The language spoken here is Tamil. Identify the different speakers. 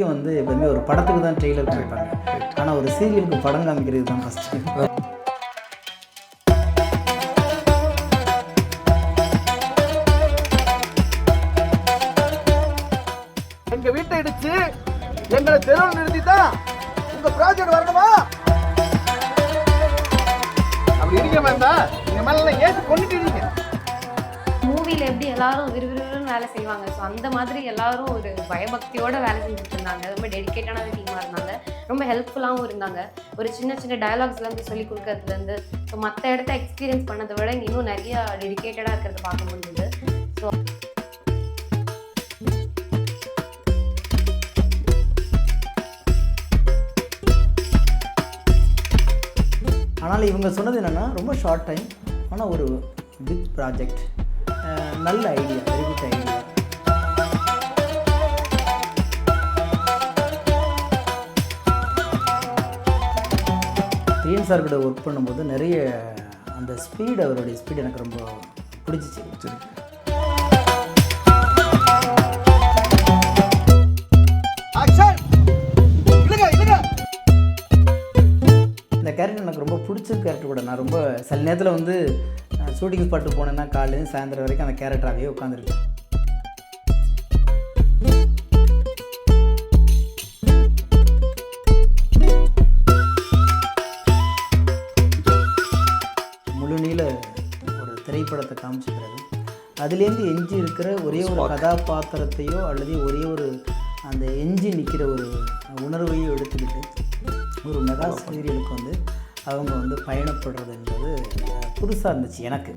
Speaker 1: வரைக்கும் வந்து எப்பவுமே ஒரு படத்துக்கு தான் ட்ரெய்லர் காமிப்பாங்க. ஆனால் ஒரு சீரியலுக்கு படம் காமிக்கிறது தான் ஃபஸ்ட்டு.
Speaker 2: எங்கள் வீட்டை இடிச்சு எங்களை தெருவில் நிறுத்தி தான் உங்கள் ப்ராஜெக்ட் வரணுமா? அப்படி இருக்க வேண்டாம். எங்கள் மேலே ஏற்றி கொண்டுட்டீங்க.
Speaker 3: மூவியில் எப்படி எல்லாரும் விறுவிறுன்னு வேலை செய்வாங்க, ஸோ அந்த மாதிரி எல்லாரும் ஒரு பயபக்தியோட வேலை செஞ்சுட்டு இருந்தாங்க. ரொம்ப டெடிக்கேட்டான டீமாக இருந்தாங்க, ரொம்ப ஹெல்ப்ஃபுல்லாகவும் இருந்தாங்க. ஒரு சின்ன சின்ன டயலாக்ஸ்லேருந்து சொல்லி கொடுக்கறதுலேருந்து ஸோ மற்ற இடத்த எக்ஸ்பீரியன்ஸ் பண்ணதை விட இன்னும் நிறையா டெடிக்கேட்டடாக இருக்கிறத பார்க்க முடியுது. ஸோ
Speaker 1: ஆனால் இவங்க சொன்னது என்னென்னா ரொம்ப ஷார்ட் டைம், ஆனால் ஒரு பிக் ப்ராஜெக்ட், நல்ல ஐடியா, வெரி குட் ஐடியா. பிரியன் சார் கூட ஒர்க் பண்ணும்போது நிறைய அந்த ஸ்பீடு, அவருடைய ஸ்பீடு எனக்கு ரொம்ப பிடிச்சிச்சு. இந்த கேரக்டர் எனக்கு ரொம்ப பிடிச்ச கேரக்டர் கூட. நான் ரொம்ப சில நேரத்தில் வந்து ஷூட்டிங் ஸ்பாட்டு போனேன்னா காலையிலேருந்து சாயந்தரம் வரைக்கும் அந்த கேரக்டராகவே உட்காந்துருக்கேன். முழு நீள ஒரு திரைப்படத்தை காமிச்சுக்கிறது, அதுலேருந்து எஞ்சி இருக்கிற ஒரே ஒரு கதாபாத்திரத்தையோ அல்லது ஒரே ஒரு அந்த எஞ்சி நிற்கிற ஒரு உணர்வையோ எடுத்துக்கிட்டு ஒரு மெகா சீரியலுக்கு வந்து அவங்க வந்து பயணப்படுறதுன்றது புதுசாக இருந்துச்சு எனக்கு.